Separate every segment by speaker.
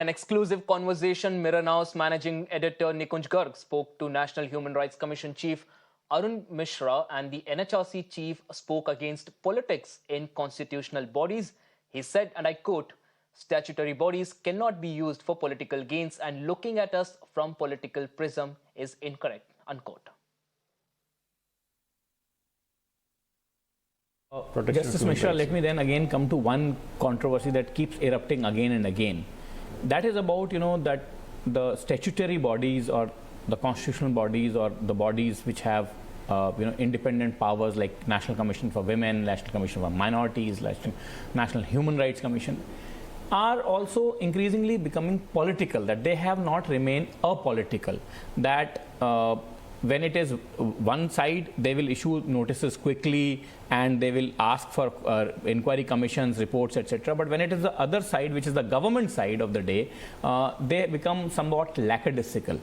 Speaker 1: An exclusive conversation, Mirror Now's managing editor Nikunj Garg spoke to National Human Rights Commission Chief Arun Mishra, and the NHRC chief spoke against politics in constitutional bodies. He said, and I quote, "Statutory bodies cannot be used for political gains, and looking at us from political prism is incorrect," unquote.
Speaker 2: Justice Mishra, let me then again come to one controversy that keeps erupting again and again. That is about, that the statutory bodies or the constitutional bodies or the bodies which have, independent powers like National Commission for Women, National Commission for Minorities, National Human Rights Commission, are also increasingly becoming political, that they have not remained apolitical, that when it is one side, they will issue notices quickly and they will ask for inquiry commissions, reports, etc. But when it is the other side, which is the government side of the day, they become somewhat lackadaisical.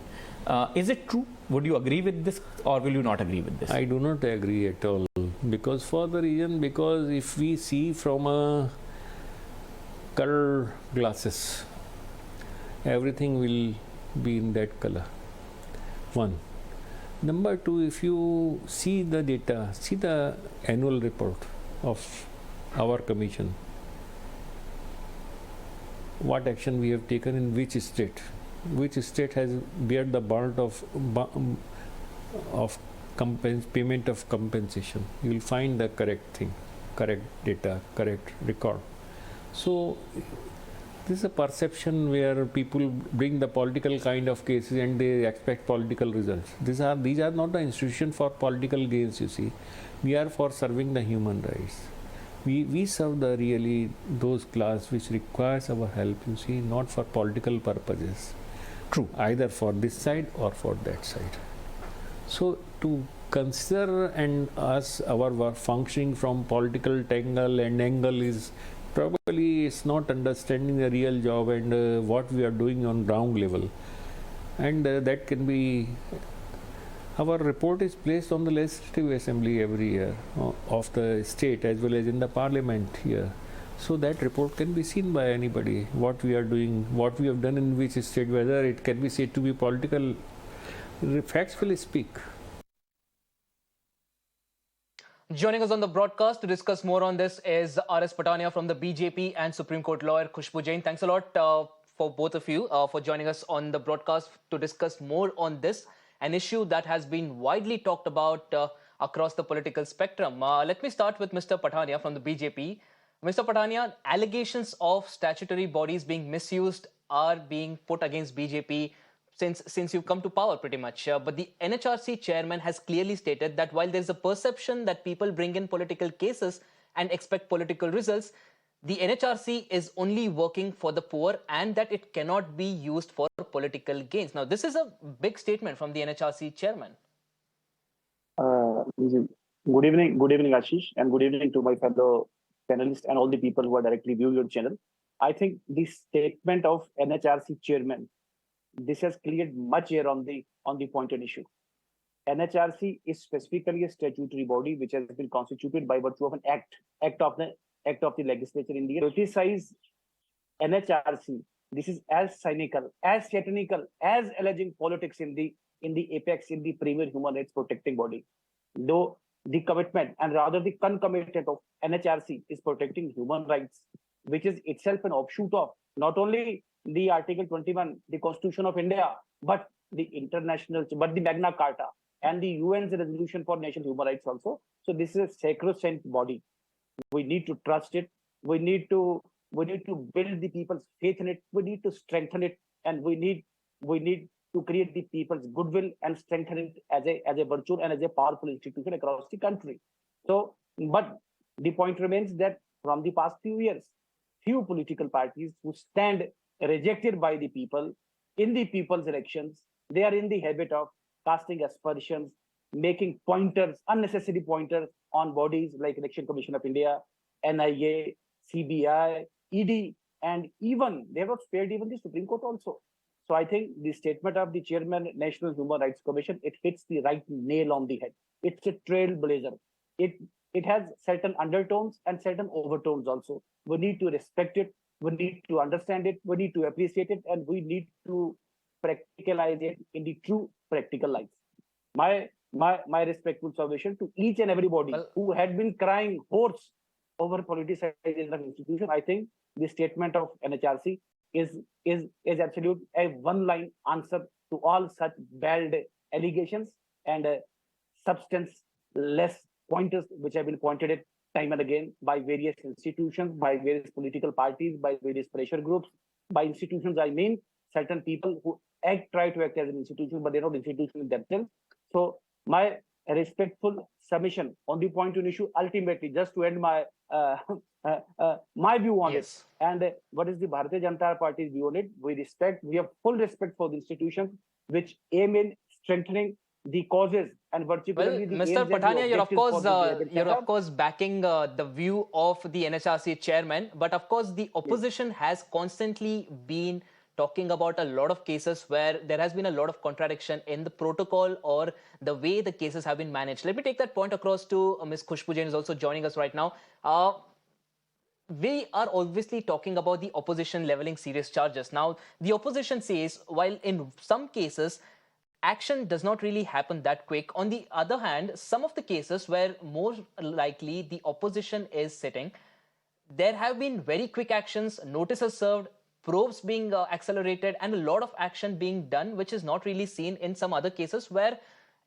Speaker 2: Is it true? Would you agree with this, or will you not agree with this?
Speaker 3: I do not agree at all, because if we see from a color glasses, everything will be in that color. One. Number two, if you see the data, see the annual report of our commission, what action we have taken in which state has bear the burden of payment of compensation. You will find the correct thing, correct data, correct record. So this is a perception where people bring the political kind of cases and they expect political results. These are not the institution for political gains, you see. We are for serving the human rights. We serve those class which requires our help, you see, not for political purposes.
Speaker 2: True.
Speaker 3: Either for this side or for that side. So to consider our work functioning from political tangle and angle is probably it's not understanding the real job and what we are doing on ground level. And that can be, our report is placed on the Legislative Assembly every year of the state as well as in the parliament here. So that report can be seen by anybody, what we are doing, what we have done in which state, whether it can be said to be political. Facts will speak.
Speaker 1: Joining us on the broadcast to discuss more on this is RS Pathania from the BJP and Supreme Court lawyer Khusbu Jain. Thanks a lot for both of you for joining us on the broadcast to discuss more on this, an issue that has been widely talked about across the political spectrum. Let me start with Mr. Pathania from the BJP. Mr. Pathania, allegations of statutory bodies being misused are being put against BJP since you've come to power pretty much. But the NHRC chairman has clearly stated that while there's a perception that people bring in political cases and expect political results, the NHRC is only working for the poor and that it cannot be used for political gains. Now, this is a big statement from the NHRC chairman.
Speaker 4: Good evening, Ashish, and good evening to my fellow panelists and all the people who are directly viewing your channel. I think this statement of NHRC chairman, this has cleared much air on the pointed issue. NHRC is specifically a statutory body which has been constituted by virtue of an act of the legislature in India. Criticize NHRC. This is as cynical, as satanical, as alleging politics in the apex, in the premier human rights protecting body. Though the commitment and rather the concomitant of NHRC is protecting human rights, which is itself an offshoot of not only the Article 21, the Constitution of India, but the Magna Carta and the UN's resolution for national human rights also. So this is a sacrosanct body. We need to trust it. We need to build the people's faith in it. We need to strengthen it, and we need to create the people's goodwill and strengthen it as a virtue and as a powerful institution across the country. So, but the point remains that from the past few years, few political parties who stand rejected by the people in the people's elections, they are in the habit of casting aspersions, making pointers, unnecessary pointers on bodies like Election Commission of India, NIA, CBI, ED, and even they have spared even the Supreme Court also. So I think the statement of the chairman, National Human Rights Commission, it hits the right nail on the head. It's a trailblazer. It has certain undertones and certain overtones also. We need to respect it. we need to understand it, we need to appreciate it, and we need to practicalize it in the true practical life. My respectful submission to each and everybody
Speaker 1: Well,
Speaker 4: who had been crying hoarse over politicization of institution. I think the statement of NHRC is absolute a one-line answer to all such bad allegations and substance-less pointers which have been pointed at time and again by various institutions, by various political parties, by various pressure groups. By institutions, I mean certain people who try to act as an institution, but they're not institutions themselves. So my respectful submission on the point on issue, ultimately, just to end my my view on
Speaker 1: yes.
Speaker 4: it, and what is the Bharatiya Janata Party's view on it? We have full respect for the institutions which aim in strengthening the causes and
Speaker 1: Well,
Speaker 4: particularly the
Speaker 1: Mr.
Speaker 4: aims and the
Speaker 1: Pathania,
Speaker 4: objectives for the
Speaker 1: you're of course backing the view of the NHRC chairman, but of course the opposition has constantly been talking about a lot of cases where there has been a lot of contradiction in the protocol or the way the cases have been managed. Let me take that point across to Ms. Khusbu Jain, who is also joining us right now. We are obviously talking about the opposition leveling serious charges. Now, the opposition says, while in some cases, action does not really happen that quick. On the other hand, some of the cases where more likely the opposition is sitting, there have been very quick actions, notices served, probes being accelerated, and a lot of action being done, which is not really seen in some other cases where,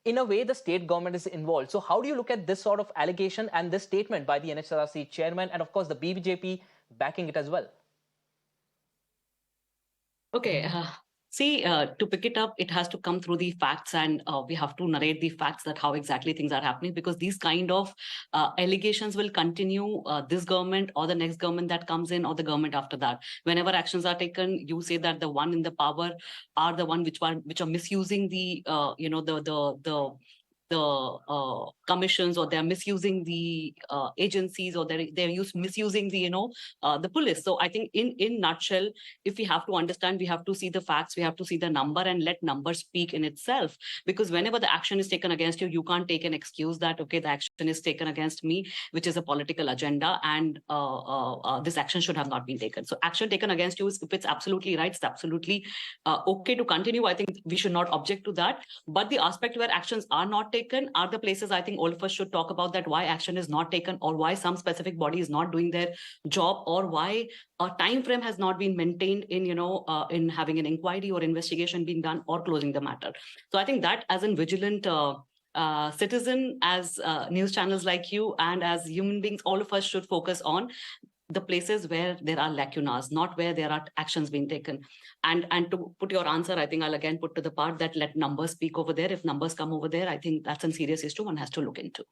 Speaker 1: in a way, the state government is involved. So how do you look at this sort of allegation and this statement by the NHRC chairman and, of course, the BJP backing it as well?
Speaker 5: Okay. See, to pick it up, it has to come through the facts, and we have to narrate the facts that how exactly things are happening, because these kind of allegations will continue this government or the next government that comes in or the government after that. Whenever actions are taken, you say that the one in the power are the one which are misusing the commissions, or they're misusing the agencies, or they're misusing the the police. So I think in nutshell, if we have to understand, we have to see the facts, we have to see the number, and let numbers speak in itself. Because whenever the action is taken against you, you can't take an excuse that, okay, the action is taken against me, which is a political agenda, and this action should have not been taken. So action taken against you, if it's absolutely right, it's absolutely okay to continue. I think we should not object to that. But the aspect where actions are not taken are the places I think all of us should talk about, that why action is not taken, or why some specific body is not doing their job, or why a time frame has not been maintained in in having an inquiry or investigation being done or closing the matter. So I think that as a vigilant citizen, as news channels like you, and as human beings, all of us should focus on the places where there are lacunas, not where there are actions being taken. And to put your answer, I think I'll again put to the part that let numbers speak over there. If numbers come over there, I think that's a serious issue one has to look into.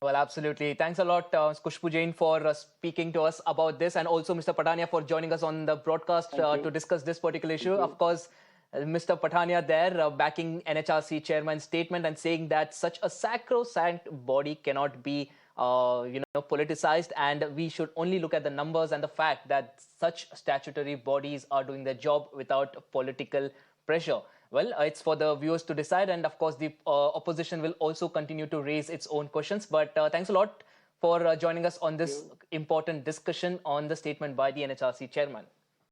Speaker 1: Well, absolutely. Thanks a lot, Khusbu Jain, for speaking to us about this, and also Mr. Pathania for joining us on the broadcast to discuss this particular issue. Of course, Mr. Pathania there backing NHRC chairman's statement and saying that such a sacrosanct body cannot be politicized, and we should only look at the numbers and the fact that such statutory bodies are doing their job without political pressure. Well, it's for the viewers to decide, and of course the opposition will also continue to raise its own questions. But thanks a lot for joining us on this important discussion on the statement by the NHRC chairman.